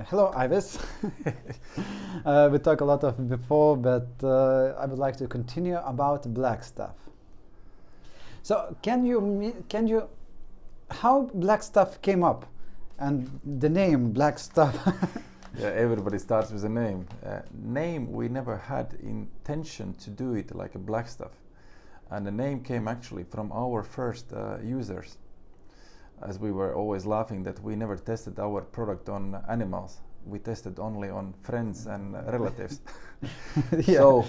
Hello, Ivis. We talked a lot of before, but I would like to continue about black stuff. So, how black stuff came up, and the name black stuff? Yeah, everybody starts with a name. Name, we never had intention to do it like a black stuff, and the name came actually from our first users. As we were always laughing that we never tested our product on animals. We tested only on friends and relatives. So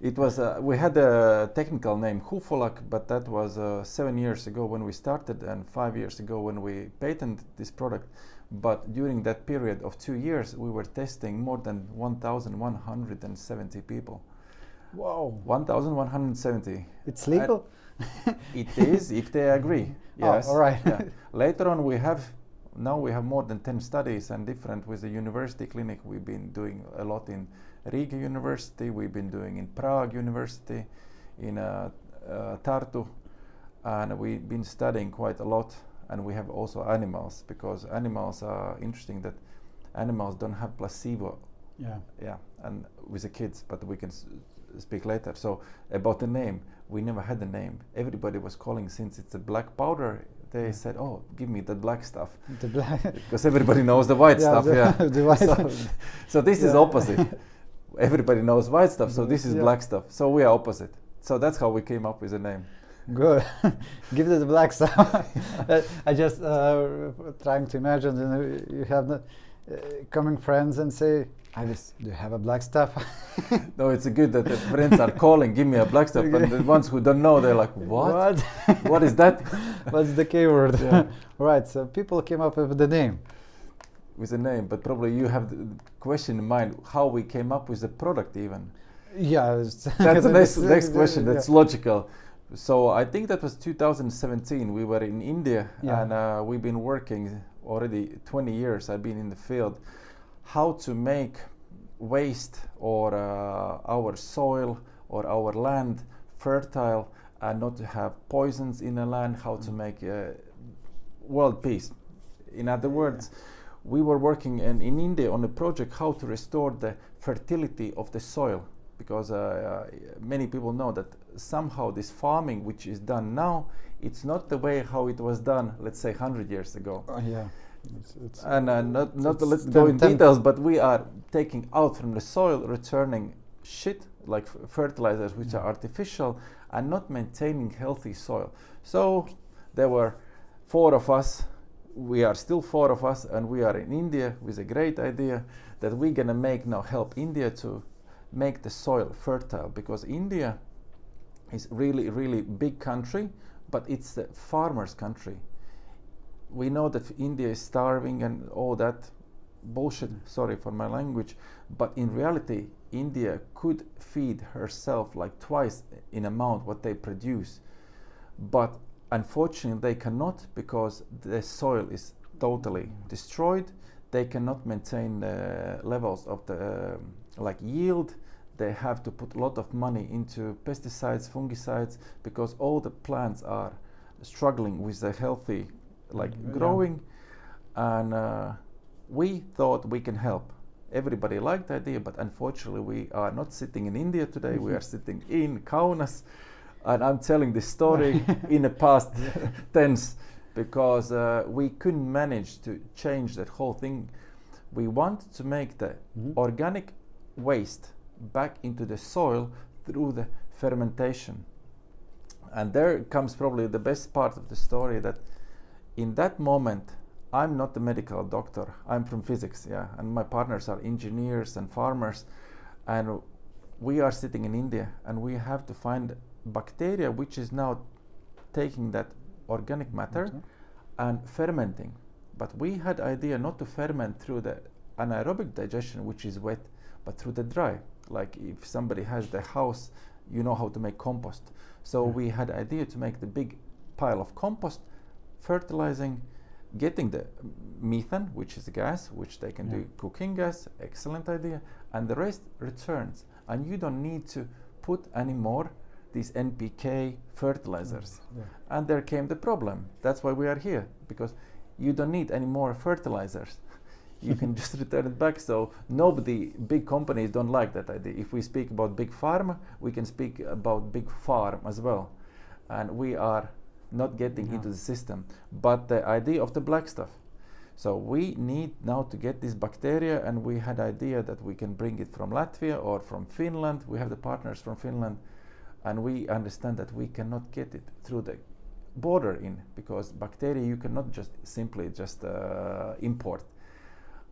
it was, we had a technical name, Hufolak, but that was 7 years ago when we started and 5 years ago when we patented this product. But during that period of 2 years, we were testing more than 1,170 people. Whoa. 1,170. It's legal? It is, if they agree. Yes. Oh, all right. Yeah. Later on, now we have more than 10 studies and different with the university clinic. We've been doing a lot in Riga University. We've been doing in Prague University, in Tartu, and we've been studying quite a lot. And we have also animals, because animals are interesting that animals don't have placebo. Yeah, and with the kids, but we can speak later. So about the name, we never had a name. Everybody was calling, since it's a black powder, they said, oh, give me the black stuff. The black. Because everybody knows the white stuff. The white so this is opposite. Everybody knows white stuff, so this is black stuff. So we are opposite. So that's how we came up with the name. Good. Give it the black stuff. I just trying to imagine, you have coming friends and say, Ivis, do you have a black stuff? No, it's good that the friends are calling, give me a black stuff, but the ones who don't know, they're like, what? What is that? What's the keyword? Yeah. Right, so people came up with the name. With the name, but probably you have the question in mind, how we came up with the product even. Yeah. That's the next question, that's logical. So I think that was 2017, we were in India, and we've been working already 20 years, I've been in the field, how to make waste or our soil or our land fertile and not to have poisons in the land, how to make world peace. In other words, we were working in India on a project how to restore the fertility of the soil, because many people know that somehow this farming which is done now, it's not the way how it was done, let's say 100 years ago. Let's go in details, but we are taking out from the soil, returning shit like fertilizers which are artificial and not maintaining healthy soil. So there were 4 of us, we are still 4 of us, and we are in India with a great idea that we're gonna help India to make the soil fertile, because India is really, really big country, but it's the farmers' country. We know that India is starving and all that bullshit, sorry for my language, but in reality, India could feed herself like twice in amount what they produce. But unfortunately, they cannot, because the soil is totally destroyed. They cannot maintain the levels of the yield. They have to put a lot of money into pesticides, fungicides, because all the plants are struggling with the healthy growing, and we thought we can help. Everybody liked the idea, but unfortunately we are not sitting in India today. We are sitting in Kaunas, and I'm telling this story in the past tense, because we couldn't manage to change that whole thing. We want to make the organic waste back into the soil through the fermentation. And there comes probably the best part of the story, that in that moment, I'm not a medical doctor, I'm from physics, and my partners are engineers and farmers, and we are sitting in India, and we have to find bacteria which is now taking that organic matter and fermenting. But we had idea not to ferment through the anaerobic digestion, which is wet, but through the dry. Like if somebody has the house, you know how to make compost. So we had idea to make the big pile of compost, fertilizing, getting the methane, which is a gas, which they can do cooking gas, excellent idea, and the rest returns. And you don't need to put any more these NPK fertilizers. And there came the problem. That's why we are here, because you don't need any more fertilizers. You can just return it back. So big companies don't like that idea. If we speak about big pharma, we can speak about big farm as well. And we are not getting into the system. But the idea of the black stuff. So we need now to get this bacteria, and we had idea that we can bring it from Latvia or from Finland. We have the partners from Finland, and we understand that we cannot get it through the border in, because bacteria you cannot just simply import.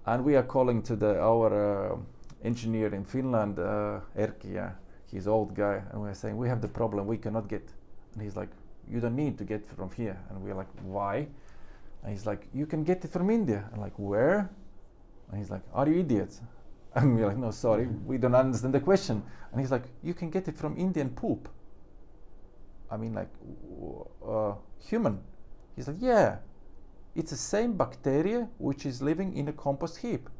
And we are calling to our engineer in Finland, Erkki, he's old guy, and we're saying we have the problem, we cannot get. And he's like, you don't need to get from here. And we're like, why? And he's like, you can get it from India. I'm like, where? And he's like, are you idiots? And we're like, no, sorry, we don't understand the question. And he's like, you can get it from Indian poop. I mean, like, human. He's like, yeah, it's the same bacteria which is living in a compost heap.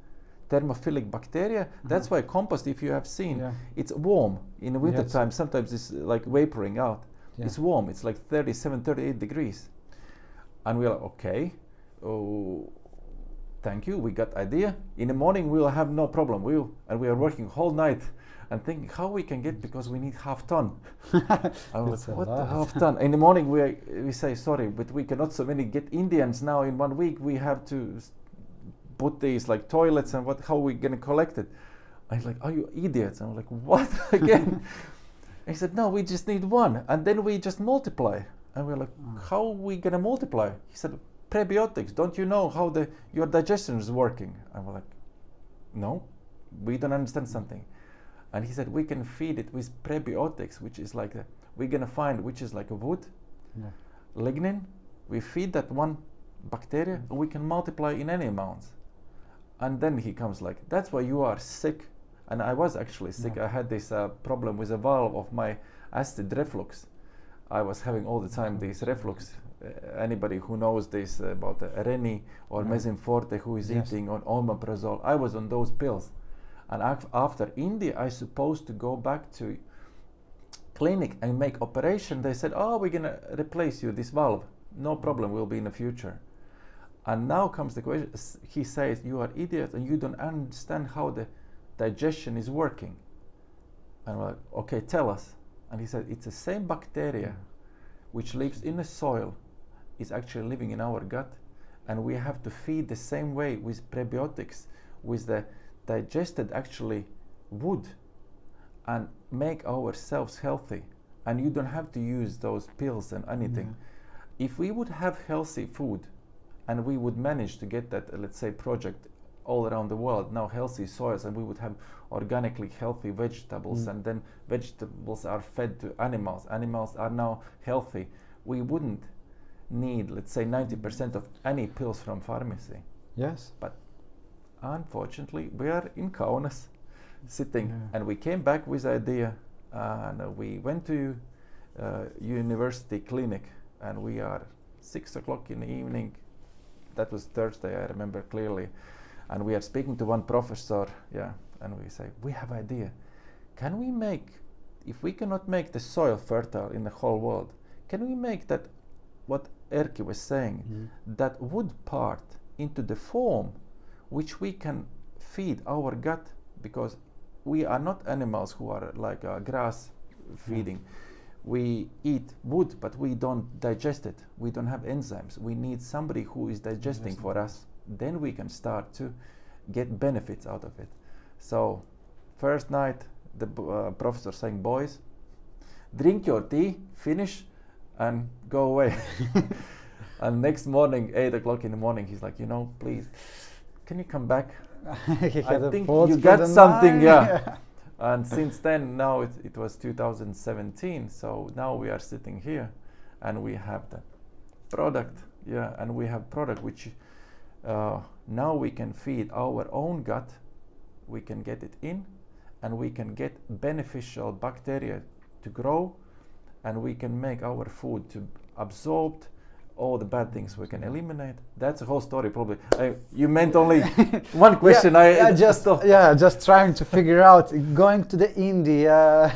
Thermophilic bacteria. That's why compost, if you have seen, it's warm. In the winter time, sometimes it's like vaporing out. It's warm, it's like 37, 38 degrees. And we're like, okay, thank you, we got idea. In the morning we'll have no problem. And we are working whole night and thinking how we can get, because we need half ton. I was like, what the half ton? In the morning we say, sorry, but we cannot so many get Indians now in 1 week. We have to put these like toilets, and how are we gonna collect it? And he's like, are you idiots? And I'm like, what again? He said, no, we just need one, and then we just multiply. And we're like, how are we gonna multiply? He said, prebiotics, don't you know how your digestion is working? And we're like, no, we don't understand something. And he said, we can feed it with prebiotics, which is like, we're gonna find which is like a wood, lignin. We feed that one bacteria, and we can multiply in any amounts. And then he comes like, that's why you are sick. And I was actually sick. I had this problem with a valve of my acid reflux. I was having all the time this reflux. Anybody who knows this about Reni or Mesimforte, who is eating on omeprazole, I was on those pills. And after India, I supposed to go back to clinic and make operation. They said, oh, we're gonna replace you this valve. No problem, we'll be in the future. And now comes the question. He says, you are idiot and you don't understand how the digestion is working. And we're like, okay, tell us. And he said, it's the same bacteria which lives in the soil is actually living in our gut, and we have to feed the same way with prebiotics, with the digested actually wood, and make ourselves healthy. And you don't have to use those pills and anything. If we would have healthy food, and we would manage to get that, let's say, project all around the world, now healthy soils, and we would have organically healthy vegetables, and then vegetables are fed to animals. Animals are now healthy. We wouldn't need, let's say, 90% of any pills from pharmacy. Yes. But unfortunately, we are in Kaunas, sitting, and we came back with the idea, and we went to university clinic, and we are 6 o'clock in the evening. That was Thursday, I remember clearly. And we are speaking to one professor, and we say, we have idea. Can we make, if we cannot make the soil fertile in the whole world, can we make that, what Erkki was saying, that wood part into the form which we can feed our gut? Because we are not animals who are like grass feeding. We eat wood, but we don't digest it. We don't have enzymes. We need somebody who is digesting for us. Then we can start to get benefits out of it. So first night, the professor saying, boys, drink your tea, finish, and go away. And next morning, 8 o'clock in the morning, he's like, please, can you come back? I think you got something, And since then, now it was 2017, so now we are sitting here, and we have the product, and we have product which now we can feed our own gut, we can get it in, and we can get beneficial bacteria to grow, and we can make our food to absorb all the bad things we can eliminate. That's the whole story, probably. You meant only one question. Just trying to figure out, going to the India,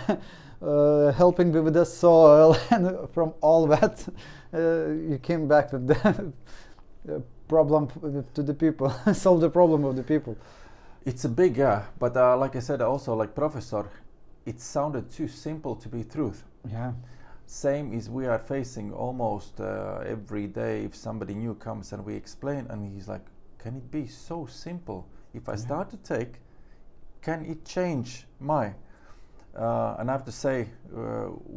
helping with the soil, and from all that, you came back with the problem to the people, solve the problem of the people. It's a big, but like I said, also like professor, it sounded too simple to be truth. Yeah. Same is we are facing almost every day if somebody new comes and we explain and he's like, can it be so simple? If I start to take, can it change my? And I have to say,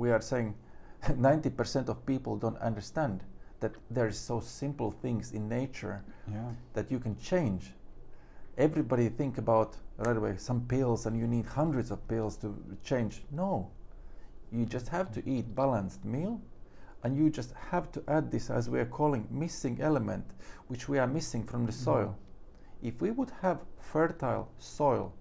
we are saying 90% of people don't understand that there is so simple things in nature that you can change. Everybody think about right away some pills and you need hundreds of pills to change. No, you just have to eat balanced meal, and you just have to add this, as we are calling, missing element, which we are missing from the soil. If we would have fertile soil,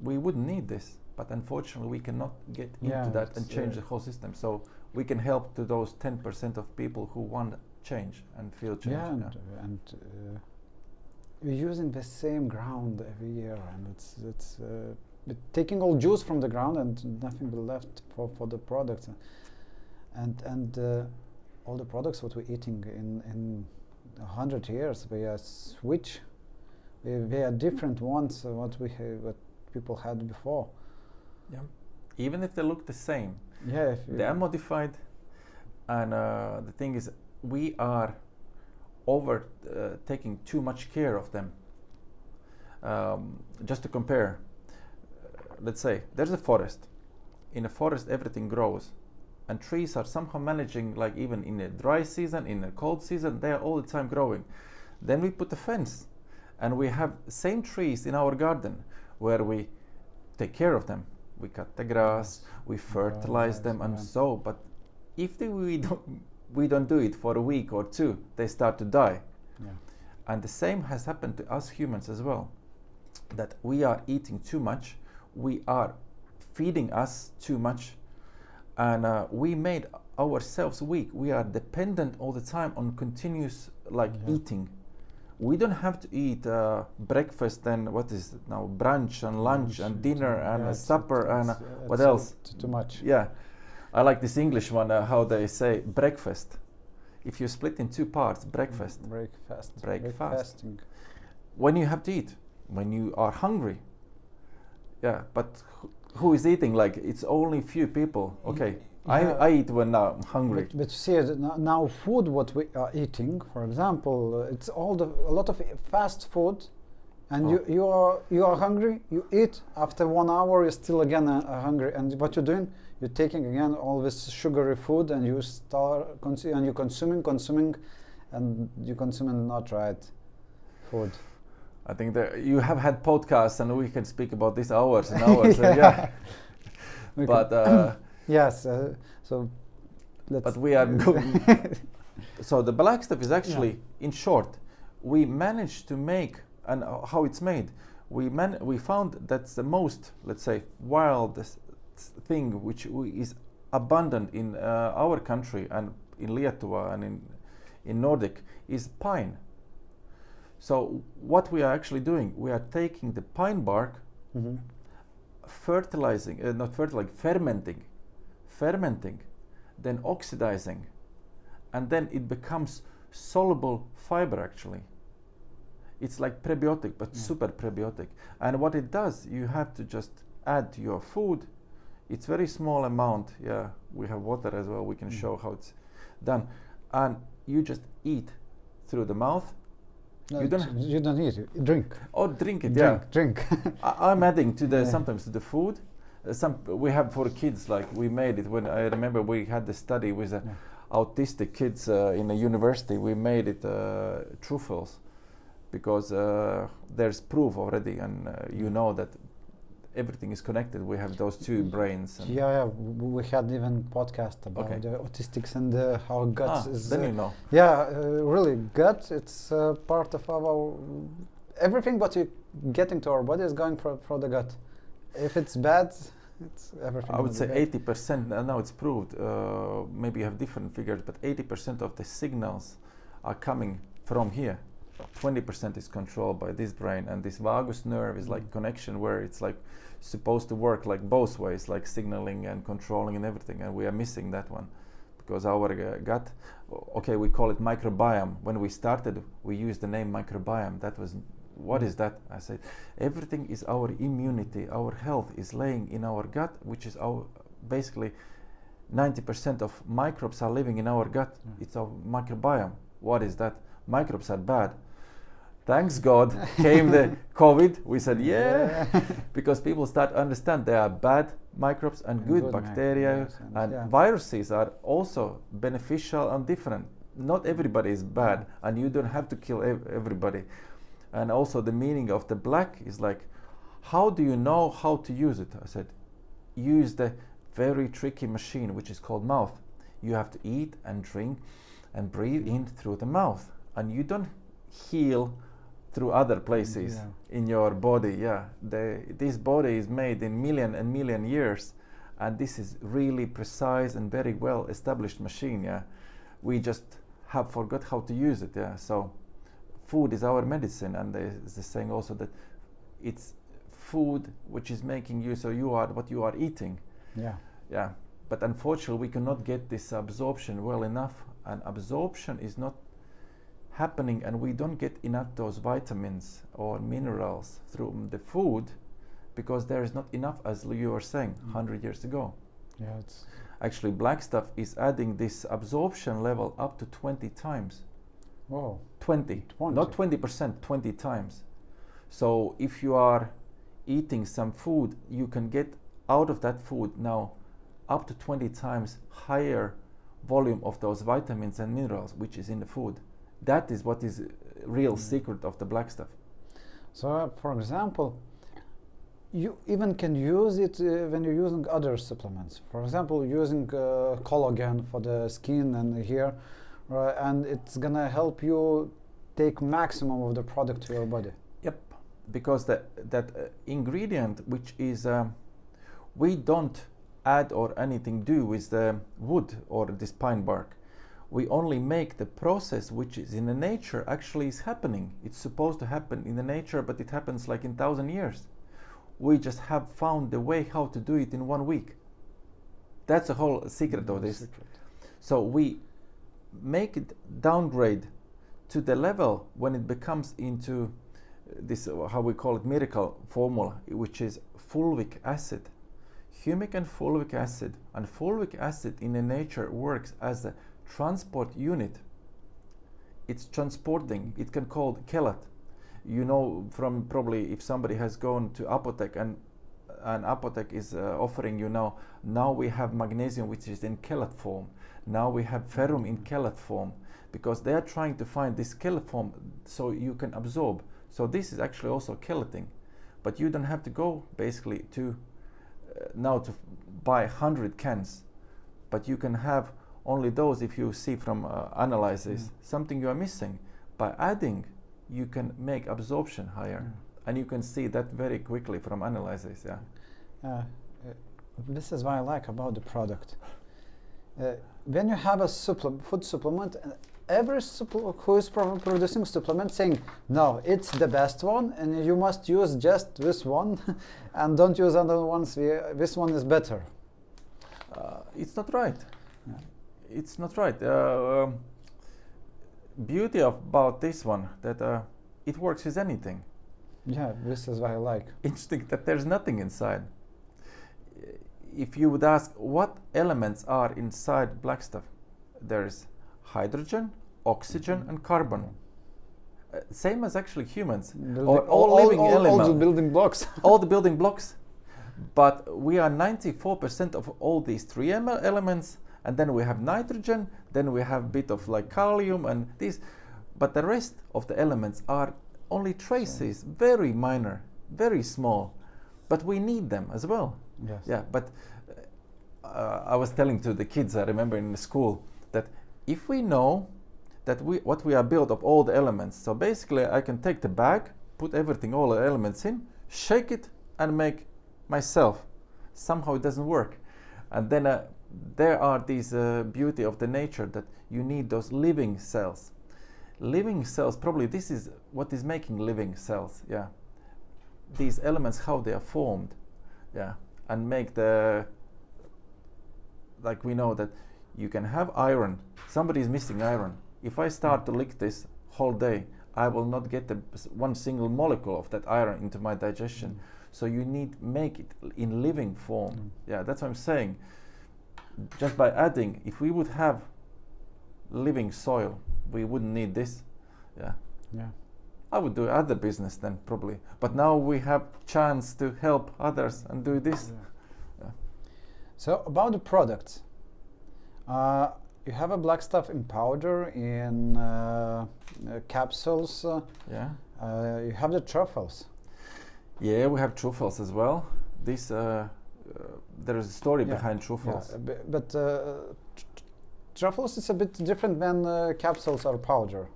we wouldn't need this, but unfortunately we cannot get into that and change the whole system. So we can help to those 10% of people who want change and feel change. And we're using the same ground every year, and it's taking all juice from the ground and nothing will left for the products, and all the products what we're eating in 100 years they are switch, they are different ones what people had before. Yeah, even if they look the same. Yeah, they are modified, and the thing is, we are over taking too much care of them. Just to compare, let's say there's a forest. In a forest, everything grows, and trees are somehow managing, like even in a dry season, in a cold season, they are all the time growing. Then we put a fence, and we have same trees in our garden where we take care of them. We cut the grass, we fertilize them, and so. But if we don't do it for a week or two, they start to die. Yeah. And the same has happened to us humans as well. That we are eating too much, we are feeding us too much, and we made ourselves weak. We are dependent all the time on continuous eating. We don't have to eat breakfast and what is it now, brunch and lunch and dinner and supper and what else? Too much. Yeah, I like this English one, how they say breakfast. If you split in two parts, breakfast. Breakfasting. When you have to eat, when you are hungry. Yeah, but who is eating? Like it's only few people. Okay. I eat when I'm hungry. But you see, now food what we are eating, for example, it's a lot of fast food, and you are hungry. You eat, after 1 hour you're still again hungry, and what you're doing, you're taking again all this sugary food, and you start and you're consuming, and you're consuming not right food. I think that you have had podcasts, and we can speak about this hours and hours. But. Yes, but we are going. So the black stuff is actually, in short, we managed to make, and how it's made. We found that's the most, let's say, wildest thing which is abundant in our country and in Lietuva and in Nordic is pine. So what we are actually doing, we are taking the pine bark, fermenting, then oxidizing, and then it becomes soluble fiber actually. It's like prebiotic, but super prebiotic. And what it does, you have to just add to your food. It's very small amount. Yeah, we have water as well. We can show how it's done. And you just eat through the mouth. No, you don't eat it. Drink. Oh, drink it. Drink. I'm adding to the sometimes to the food. We have for kids, like we made it when I remember we had the study with autistic kids in a university. We made it truffles because there's proof already, and you know that everything is connected. We have those two brains. And we had even podcast about the autistics and how gut is. Then you know. Really, gut. It's part of our everything. What you get into our body is going for the gut. If it's bad, it's everything. I would say 80%. Now it's proved. Maybe you have different figures, but 80% of the signals are coming from here. 20% is controlled by this brain, and this vagus nerve is like connection where it's like supposed to work like both ways, like signaling and controlling and everything, and we are missing that one because our gut, okay, we call it microbiome. When we started, we used the name microbiome. That was, what is that? I said, everything is our immunity, our health is laying in our gut, which is our, basically 90% of microbes are living in our gut. It's our microbiome. What is that? Microbes are bad. Thanks God came the COVID. We said, yeah, because people start to understand there are bad microbes and good bacteria, and viruses are also beneficial and different. Not everybody is bad, and you don't have to kill everybody. And also the meaning of the black is like, how do you know how to use it? I said, use the very tricky machine, which is called mouth. You have to eat and drink and breathe in through the mouth, and you don't heal through other places in your body. This body is made in million and million years, and this is really precise and very well established machine. We just have forgot how to use it. So food is our medicine, and there's the saying also that it's food which is making you, so you are what you are eating. But unfortunately we cannot get this absorption well enough, and absorption is not happening, and we don't get enough those vitamins or minerals through the food because there is not enough, as you were saying 100 years ago. It's actually black stuff is adding this absorption level up to 20 times. Whoa. 20, not 20%, 20 times. So if you are eating some food, you can get out of that food now up to 20 times higher volume of those vitamins and minerals which is in the food. That is what is real secret of the black stuff. So for example, you even can use it when you're using other supplements. For example, using collagen for the skin and hair, and it's gonna help you take maximum of the product to your body. Yep, because that ingredient which is we don't add or anything do with the wood or this pine bark. We only make the process which is in the nature actually is happening. It's supposed to happen in the nature, but it happens like in 1,000 years. We just have found the way how to do it in 1 week. That's the whole secret of this. So we make it downgrade to the level when it becomes into this, how we call it, miracle formula, which is fulvic acid. Humic and fulvic acid. And fulvic acid in the nature works as a transport unit. It's transporting. It can call chelat. You know, from probably if somebody has gone to apothec and an apothec is offering you now we have magnesium which is in chelat form. Now we have ferrum in chelat form, because they are trying to find this chelat form so you can absorb. So this is actually also chelating, but you don't have to go basically to now to buy 100 cans, but you can have only those if you see from analysis something you are missing. By adding, you can make absorption higher, and you can see that very quickly from analysis. This is what I like about the product. When you have a food supplement, every who is producing supplement saying, no, it's the best one, and you must use just this one, and don't use other ones. This one is better. It's not right. It's not right. Beauty about this one that it works with anything. Yeah, this is what I like. Interesting that there's nothing inside. If you would ask what elements are inside black stuff, there's hydrogen, oxygen, and carbon. Same as actually humans, or all living elements. All the building blocks. All the building blocks. But we are 94% of all these three elements, and then we have nitrogen, then we have a bit of like kalium and this, but the rest of the elements are only traces, very minor, very small, but we need them as well. Yes. Yeah, but I was telling to the kids, I remember in the school, that if we know that what we are built of all the elements, so basically I can take the bag, put everything, all the elements in, shake it and make myself. Somehow it doesn't work. And then there are these beauty of the nature that you need those living cells. Living cells, probably this is what is making living cells, these elements, how they are formed, and make the, like we know that You can have iron. Somebody is missing iron. If I start to lick this whole day, I will not get one single molecule of that iron into my digestion. So you need make it in living form. Yeah, that's what I'm saying. Just by adding, if we would have living soil, we wouldn't need this. Yeah. Yeah. I would do other business then probably. But now we have chance to help others and do this. Yeah. So about the products, you have a black stuff in powder, in capsules. Yeah. You have the truffles. Yeah, we have truffles as well. This there is a story behind truffles. Yeah, but truffles is a bit different than capsules or powder.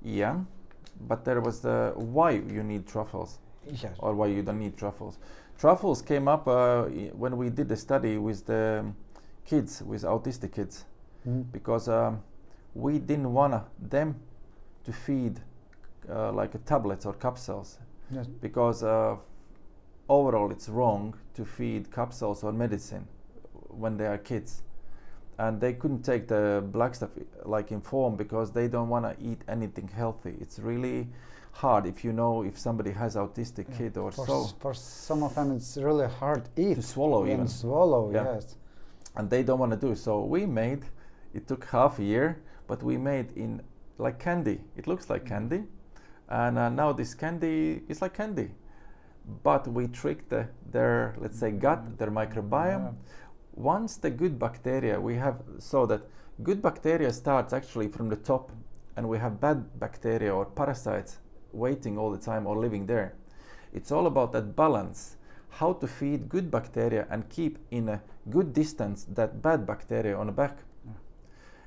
Yeah, but there was the why you need truffles, or why you don't need truffles. Truffles came up when we did the study with the kids, with autistic kids, because we didn't want them to feed like tablets or capsules. Yes. Because overall it's wrong to feed capsules or medicine when they are kids, and they couldn't take the black stuff like in form because they don't want to eat anything healthy. It's really hard if you know if somebody has autistic kid or so. For some of them it's really hard to eat. To swallow even. Swallow, yes. And they don't want to do so. We made, it took half a year, but we made in like candy. It looks like candy. And now this candy is like candy, but we tricked their, let's say, gut, their microbiome. Yeah. Once the good bacteria, we have, so that good bacteria starts actually from the top, and we have bad bacteria or parasites waiting all the time or living there. It's all about that balance, how to feed good bacteria and keep in a good distance that bad bacteria on the back. Yeah.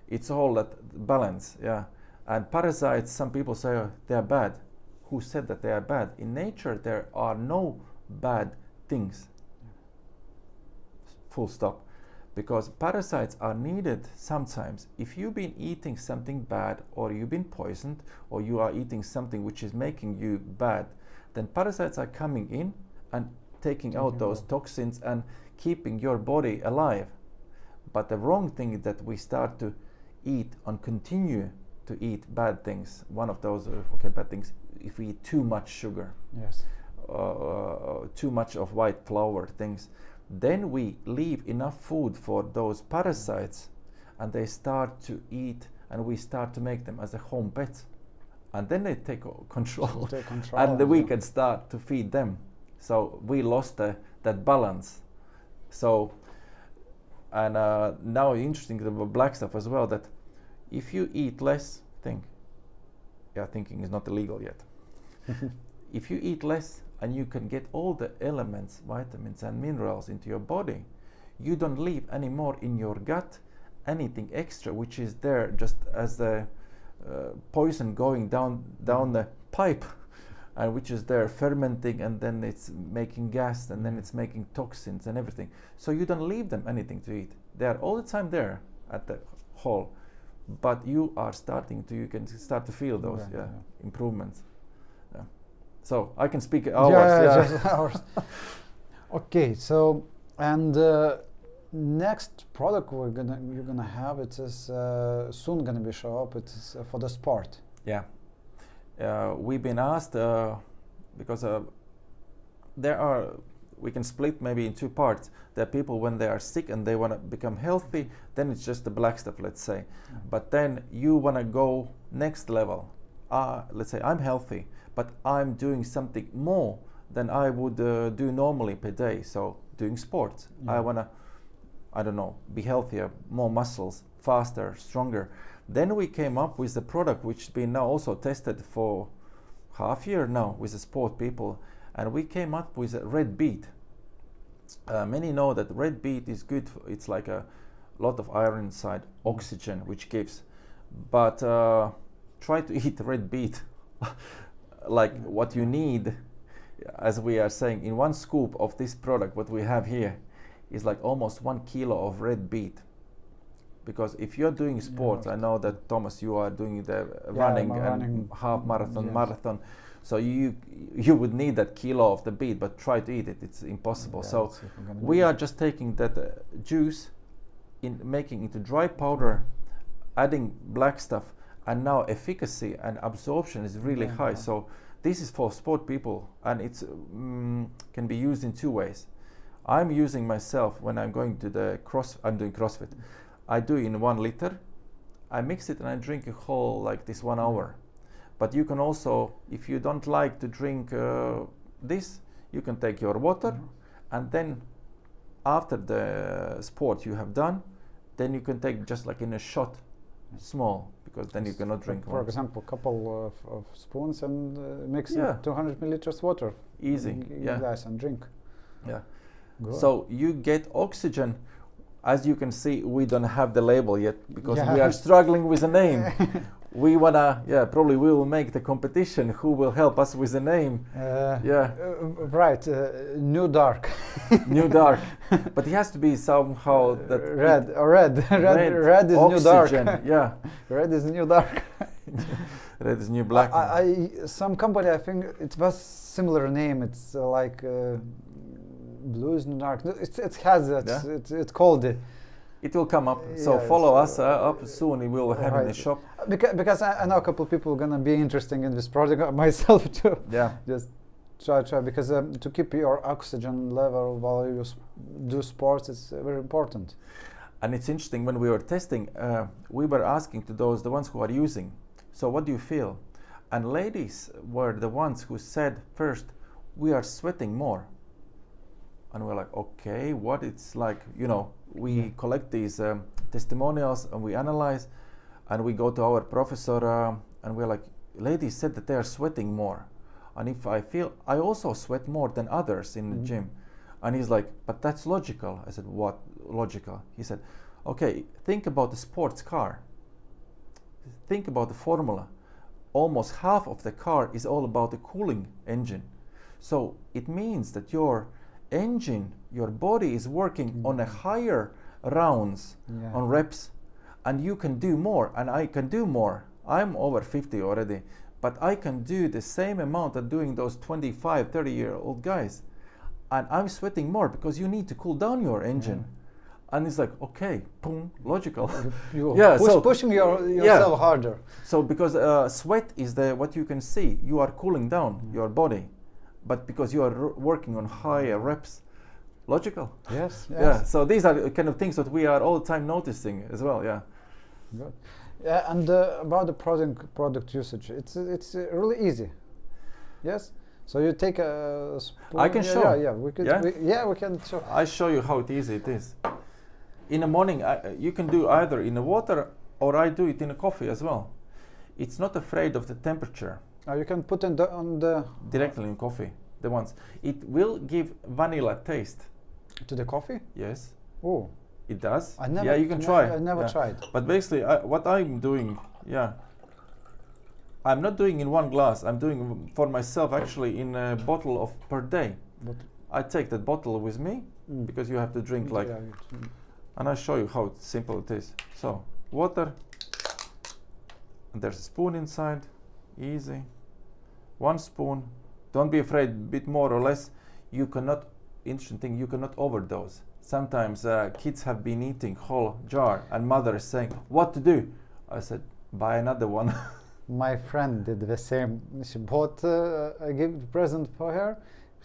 It's all that balance, yeah. And parasites, some people say they are bad. Who said that they are bad? In nature, there are no bad things. Full stop. Because parasites are needed sometimes. If you've been eating something bad, or you've been poisoned, or you are eating something which is making you bad, then parasites are coming in and taking out those toxins and keeping your body alive. But the wrong thing is that we start to eat and continue to eat bad things. One of those bad things, if we eat too much sugar, yes, too much of white flour things, then we leave enough food for those parasites, and they start to eat, and we start to make them as a home pet, and then they take control, and then we can start to feed them. So we lost that balance. So, and now interesting about black stuff as well, that if you eat less, thinking is not illegal yet. If you eat less and you can get all the elements, vitamins and minerals into your body, you don't leave anymore in your gut anything extra which is there just as the poison going down the pipe, and which is there fermenting, and then it's making gas, and then it's making toxins and everything. So you don't leave them anything to eat. They are all the time there at the hole. But you can start to feel those improvements. Yeah. So I can speak hours. Just hours. Okay, so and next product you're gonna have, it is soon gonna be show up. It's for the sport. Yeah, we've been asked because we can split maybe in two parts. There are people when they are sick and they want to become healthy, then it's just the black stuff, let's say. But then you want to go next level. Let's say I'm healthy, but I'm doing something more than I would do normally per day. So doing sports. I want to, I don't know, be healthier, more muscles, faster, stronger. Then we came up with a product which has been now also tested for half year now with the sport people. And we came up with a red beet. Many know that red beet is good. It's like a lot of iron inside, oxygen, which gives. But try to eat red beet like what you need, as we are saying, in one scoop of this product, what we have here is like almost 1 kilo of red beet. Because if you're doing sports, I know that Thomas, you are doing the running and half marathon. So you would need that kilo of the beet, but try to eat it. It's impossible. So we are just taking that juice in making into dry powder, adding black stuff, and now efficacy and absorption is really high. So this is for sport people, and it's can be used in 2 ways. I'm using myself when I'm going to I'm doing CrossFit. I do in 1 liter. I mix it and I drink a whole like this 1 hour. But you can also, if you don't like to drink this, you can take your water, and then after the sport you have done, then you can take just like in a shot, small, because then you cannot drink. For example, a couple of spoons and mix 200 milliliters water. Easy, glass and drink. Yeah. Good. So you get oxygen. As you can see, we don't have the label yet because we are struggling with a name. We wanna, probably we will make the competition. Who will help us with the name? Right, New Dark. New Dark, but it has to be somehow that red is oxygen, New Dark. Yeah, red is New Dark. Red is New Black. Some company, I think it was similar name. It's like Blue is New Dark. It has that. It's called it. It will come up. So follow us up soon. We will have in the shop. Because I know a couple of people are gonna be interested in this project. Myself too. Yeah. Just try because to keep your oxygen level while you do sports is very important. And it's interesting, when we were testing, we were asking to the ones who are using, so what do you feel? And ladies were the ones who said first, we are sweating more. And we're like, okay, what it's like, we collect these testimonials and we analyze, and we go to our professor and we're like, ladies said that they are sweating more. And if I feel, I also sweat more than others in the gym. And he's like, but that's logical. I said, what logical? He said, okay, think about the sports car. Think about the formula. Almost half of the car is all about the cooling engine. So it means that your engine, your body is working on a higher rounds, on reps, and you can do more, and I can do more. I'm over 50 already, but I can do the same amount of doing those 25, 30-year-old guys. And I'm sweating more because you need to cool down your engine. And it's like, okay, boom, logical. Pushing yourself harder. So because sweat is what you can see, you are cooling down your body, but because you are working on higher reps, logical. Yes. Yeah. So these are kind of things that we are all the time noticing as well. Yeah. Good. Yeah, and about the product usage, it's really easy. Yes. So you take a spoon. I can show. Yeah, we could. We can show. I show you how easy it is. In the morning, you can do either in the water, or I do it in a coffee as well. It's not afraid of the temperature. You can put it on the directly in coffee. The ones it will give vanilla taste to the coffee. Yes. Oh. It does. I never. Yeah, you can try. I never tried. But basically, what I'm doing, I'm not doing in one glass. I'm doing for myself actually in a bottle of per day. But I take that bottle with me because you have to drink like. And I'll show you how simple it is. So water. And there's a spoon inside. Easy. 1 spoon. Don't be afraid. A bit more or less. You cannot. Interesting thing. You cannot overdose. Sometimes kids have been eating whole jar and mother is saying, what to do? I said, buy another one. My friend did the same. She bought, I gave a present for her,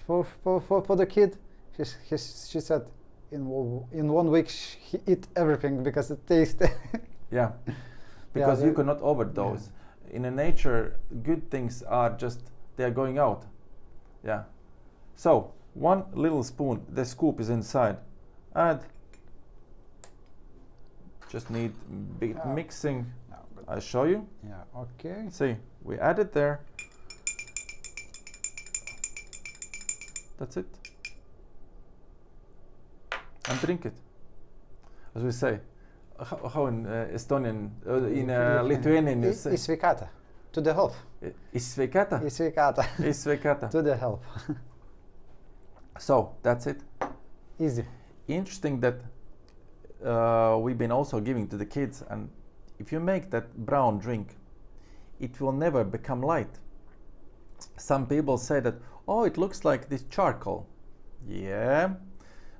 for the kid. She said in 1 week she eat everything because it tasted. Yeah, because you cannot overdose. In nature, good things are just, they are going out. Yeah. So 1 little spoon, the scoop is inside. Add. Just need big mixing. I'll show you. Yeah, okay. See, we add it there. That's it. And drink it. As we say, how in Estonian, in Lithuanian you say? I sveikata. To the health. I sveikata? I sveikata. I sveikata. To the health. So, that's it. Easy. Interesting that we've been also giving to the kids, and if you make that brown drink, it will never become light. Some people say that, oh, it looks like this charcoal. Yeah,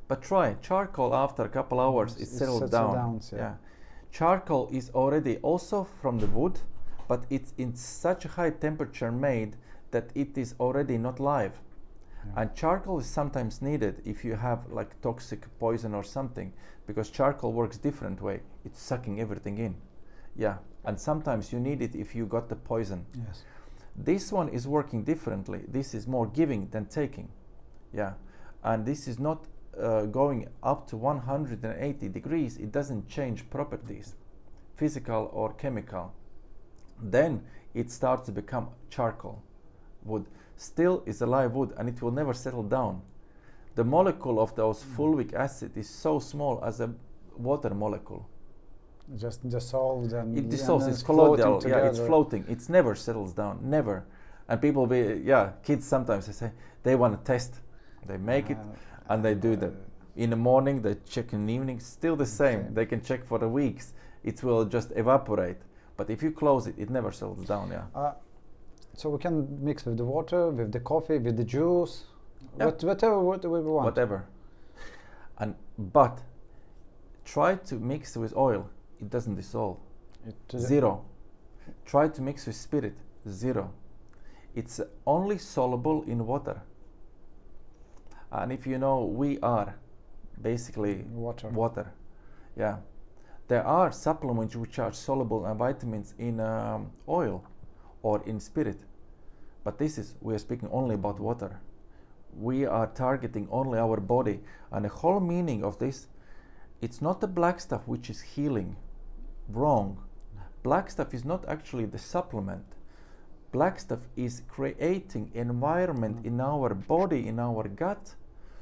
But try charcoal after a couple hours, it settles down. Yeah. Charcoal is already also from the wood, but it's in such a high temperature made that it is already not live. Yeah. And charcoal is sometimes needed if you have like toxic poison or something, because charcoal works different way. It's sucking everything in. Yeah. And sometimes you need it if you got the poison. Yes. This one is working differently. This is more giving than taking. Yeah. And this is not going up to 180 degrees. It doesn't change properties, physical or chemical. Then it starts to become charcoal. Wood still is a live wood, and it will never settle down. The molecule of those fulvic acid is so small as a water molecule. Just dissolved and it dissolves. and It's floating colloidal. Yeah, it's together. floating. It never settles down. Never. And people kids sometimes they say they want to test. They make it and they do that. In the morning they check, in the evening still the same. They can check for the weeks. It will just evaporate. But if you close it, it never settles down. Yeah. So we can mix with the water, with the coffee, with the juice, Yeah. whatever we want. Whatever. But try to mix with oil. It doesn't dissolve. Zero. Try to mix with spirit. Zero. It's only soluble in water. And if you know, we are basically water. Yeah. There are supplements which are soluble and vitamins in oil or in spirit. But we are speaking only about water. We are targeting only our body. And the whole meaning of this, it's not the black stuff which is healing. Wrong. Black stuff is not actually the supplement. Black stuff is creating environment in our body, in our gut,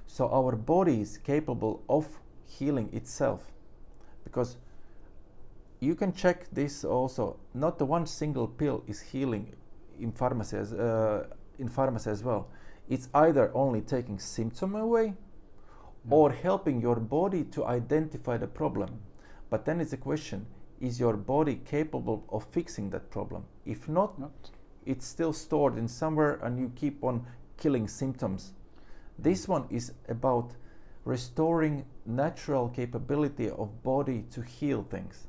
so our body is capable of healing itself. Because you can check this also, not the one single pill is healing in pharmacy as well. It's either only taking symptom away or helping your body to identify the problem. But then it's a question, is your body capable of fixing that problem? If not, it's still stored in somewhere and you keep on killing symptoms. This one is about restoring natural capability of body to heal things.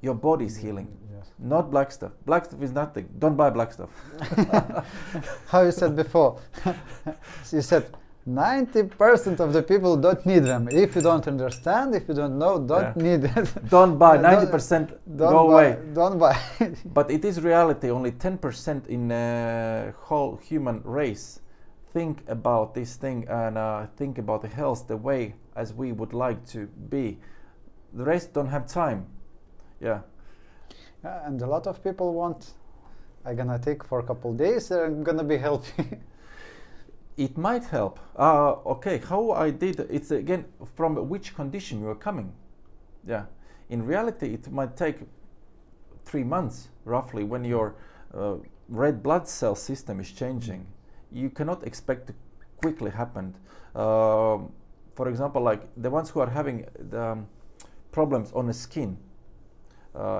Your body is healing, not black stuff. Black stuff is nothing. Don't buy black stuff. How you said before, you said 90% of the people don't need them. If you don't understand, if you don't know, don't need it. Don't buy. 90% go away. Don't buy. But it is reality. Only 10% in the whole human race think about this thing and think about the health the way as we would like to be. The rest don't have time. Yeah. And a lot of people want, I'm gonna take for a couple days, I'm gonna be healthy. It might help. Okay, how I did, it's again from which condition you are coming. Yeah. In reality, it might take 3 months roughly when your red blood cell system is changing. You cannot expect to quickly happen. For example, like the ones who are having the problems on the skin,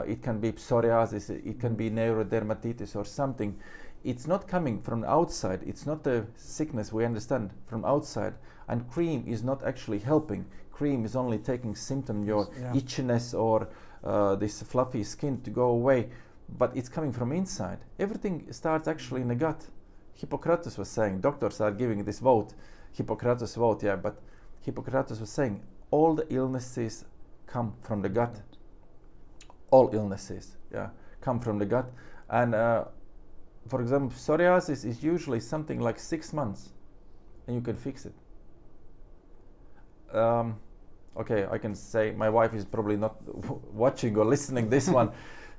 it can be psoriasis, it can be neurodermatitis or something. It's not coming from outside. It's not a sickness we understand from outside. And cream is not actually helping. Cream is only taking symptom, your itchiness or this fluffy skin to go away. But it's coming from inside. Everything starts actually in the gut. Hippocrates was saying, doctors are giving this vote, Hippocrates vote, but Hippocrates was saying all the illnesses come from the gut. All illnesses, come from the gut. And for example, psoriasis is usually something like 6 months, and you can fix it. Okay, I can say my wife is probably not watching or listening this one.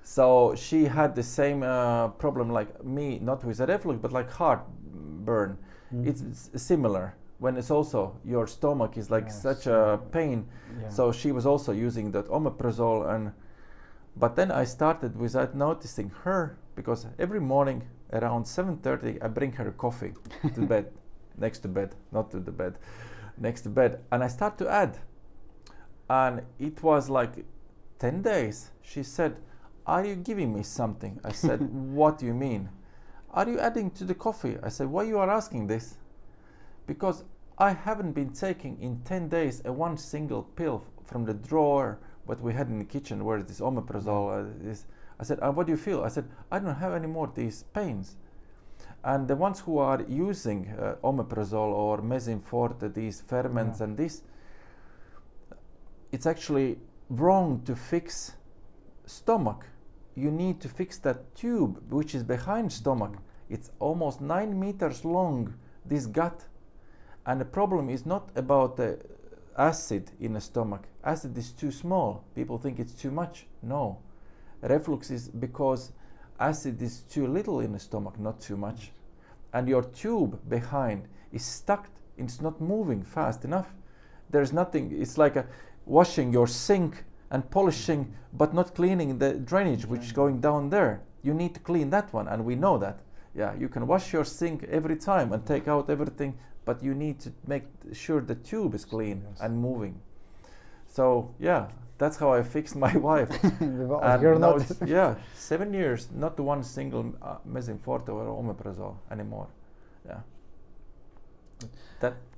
So she had the same problem like me, not with a reflux, but like heartburn. It's similar. When it's also your stomach is like such a pain. So she was also using that omeprazole but then I started without noticing her, because every morning around 7:30 I bring her coffee to bed, next to bed, not to the bed, next to bed, and I start to add. And it was like 10 days. She said, "Are you giving me something?" I said, "What do you mean?" "Are you adding to the coffee?" I said, "Why you are asking this?" Because I haven't been taking in 10 days a one single pill from the drawer what we had in the kitchen where this omeprazole is. I said, what do you feel? I said, I don't have any more these pains. And the ones who are using omeprazole or mesinforte, these ferments and this, it's actually wrong to fix stomach. You need to fix that tube which is behind stomach. It's almost 9 meters long, this gut. And the problem is not about the acid in the stomach. Acid is too small. People think it's too much. No. Reflux is because acid is too little in the stomach, not too much. And your tube behind is stuck. It's not moving fast enough. There's nothing. It's like washing your sink and polishing, but not cleaning the drainage which is going down there. You need to clean that one, and we know that. Yeah, you can wash your sink every time and take out everything, but you need to make sure the tube is clean and moving. So yeah, that's how I fixed my wife. And now it's, 7 years, not one single mesinforte or omeprazole anymore. Yeah,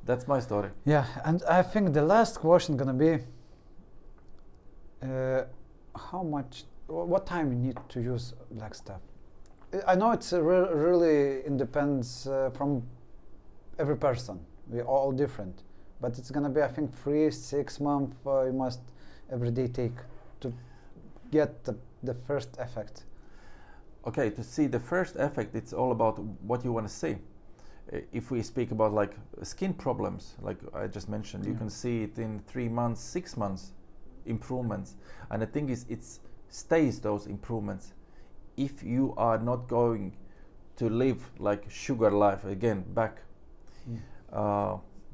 that's my story. Yeah, and I think the last question gonna be what time you need to use black stuff. I know it's really depends from every person. We're all different, but it's gonna be, I think, 3-6 months you must every day take to get the first effect. Okay, to see the first effect, it's all about what you want to see. If we speak about like skin problems, like I just mentioned, you can see it in 3 months, 6 months improvements. And the thing is, it stays those improvements if you are not going to live like sugar life again back.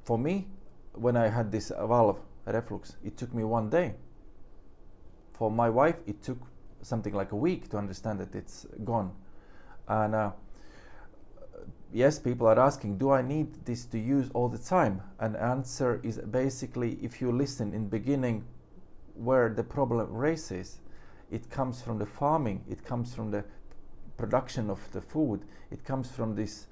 For me, when I had this valve reflux, it took me 1 day. For my wife, it took something like a week to understand that it's gone. And yes, people are asking, do I need this to use all the time? And the answer is basically, if you listen in the beginning where the problem races, it comes from the farming, it comes from the production of the food, it comes from this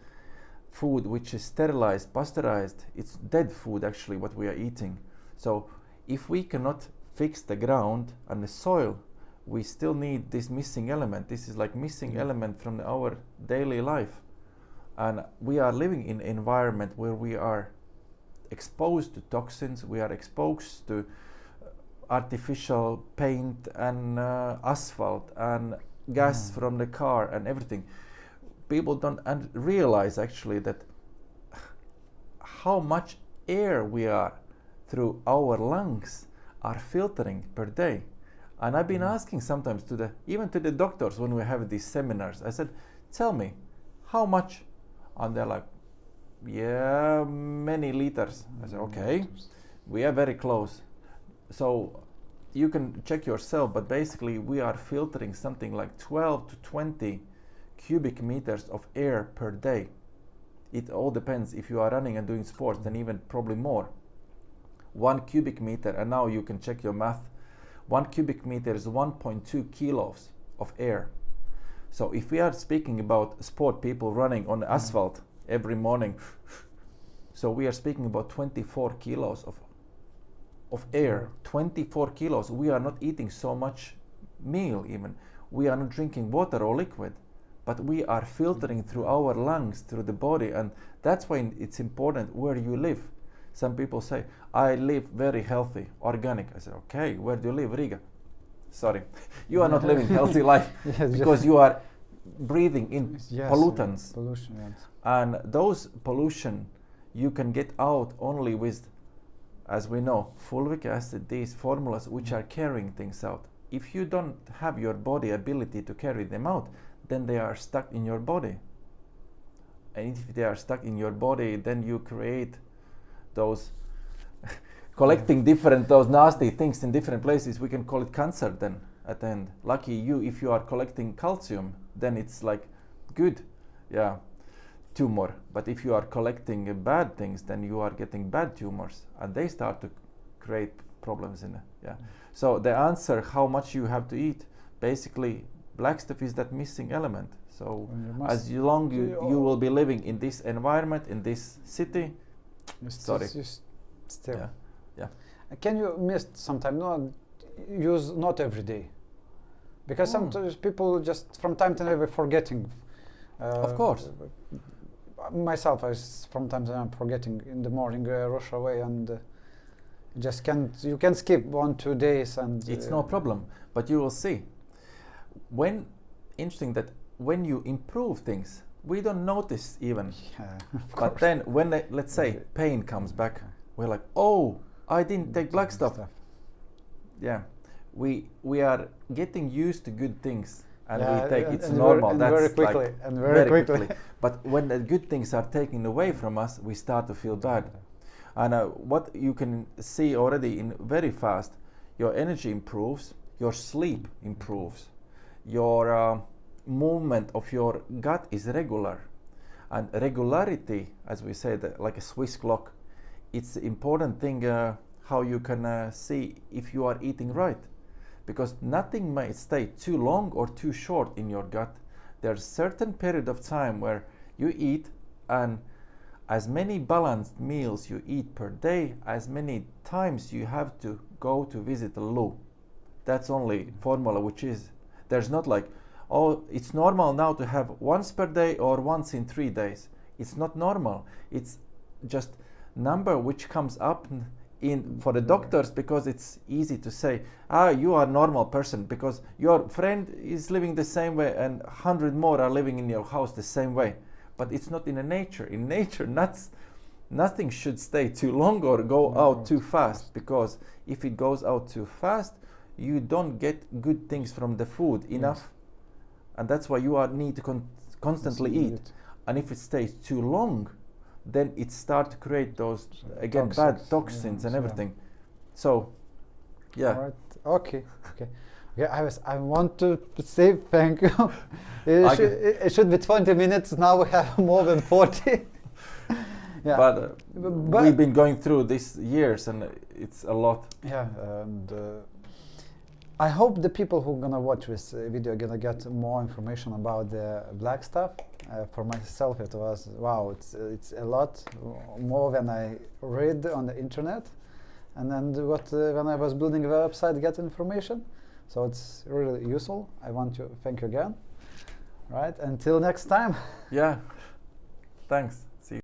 food which is sterilized, pasteurized. It's dead food actually what we are eating. So if we cannot fix the ground and the soil, we still need this missing element. This is like missing element from our daily life. And we are living in an environment where we are exposed to toxins, we are exposed to artificial paint and asphalt and gas from the car and everything. People don't realize actually that how much air we are through our lungs are filtering per day. And I've been asking sometimes even to the doctors when we have these seminars, I said, tell me, how much? And they're like, yeah, many liters. I said, okay, we are very close. So you can check yourself, but basically we are filtering something like 12 to 20 cubic meters of air per day. It all depends. If you are running and doing sports, then even probably more. 1 cubic meter, and now you can check your math. 1 cubic meter is 1.2 kilos of air. So if we are speaking about sport people running on asphalt every morning, so we are speaking about 24 kilos of air. 24 kilos. We are not eating so much meal even. We are not drinking water or liquid, but we are filtering through our lungs, through the body, and that's why it's important where you live. Some people say, I live very healthy, organic. I said, okay, where do you live? Riga. Sorry, you are not living healthy life because you are breathing in pollutants. Pollution, yes. And those pollution you can get out only with, as we know, fulvic acid, these formulas which are carrying things out. If you don't have your body ability to carry them out, then they are stuck in your body. And if they are stuck in your body, then you create those collecting those nasty things in different places. We can call it cancer then at the end. Lucky you, if you are collecting calcium, then it's like good, tumor. But if you are collecting bad things, then you are getting bad tumors, and they start to create problems in it. So the answer, how much you have to eat, basically black stuff is that missing element. So as long you will be living in this environment, in this city, Sorry. Still. Yeah. Yeah. Can you miss sometime? No, use not every day, because sometimes people just from time to time are forgetting. Of course. Myself, from time to time forgetting in the morning, rush away, and just can't. You can skip 1-2 days, and it's no problem. But you will see. Interesting that when you improve things, we don't notice even. But then when let's say pain comes back, we're like, oh, I didn't take black stuff. Yeah, we are getting used to good things, and we take it's normal. And that's very quickly, like and very quickly. But when the good things are taken away from us, we start to feel bad. And what you can see already in very fast, your energy improves, your sleep improves, your movement of your gut is regular, and regularity, as we say, like a Swiss clock, it's the important thing how you can see if you are eating right, because nothing may stay too long or too short in your gut. There's a certain period of time where you eat, and as many balanced meals you eat per day, as many times you have to go to visit the loo. That's only formula, which is, there's not like, oh, it's normal now to have once per day or once in 3 days. It's not normal. It's just number which comes up in for the doctors, because it's easy to say, you are a normal person because your friend is living the same way and 100 more are living in your house the same way. But it's not in the nature. In nature, nothing should stay too long or go out too fast, because if it goes out too fast, you don't get good things from the food enough. And that's why you need to constantly eat. And if it stays too long, then it starts to create those, again, bad toxins and everything. So, yeah. All right. Okay. I want to say thank you. It should be 20 minutes. Now we have more than 40. Yeah. But we've been going through this years, and it's a lot. Yeah, and I hope the people who are gonna watch this video are gonna get more information about the black stuff. For myself, it was wow. It's a lot more than I read on the internet, and then when I was building the website, get information. So it's really useful. I want to thank you again. Right, until next time. Yeah, thanks.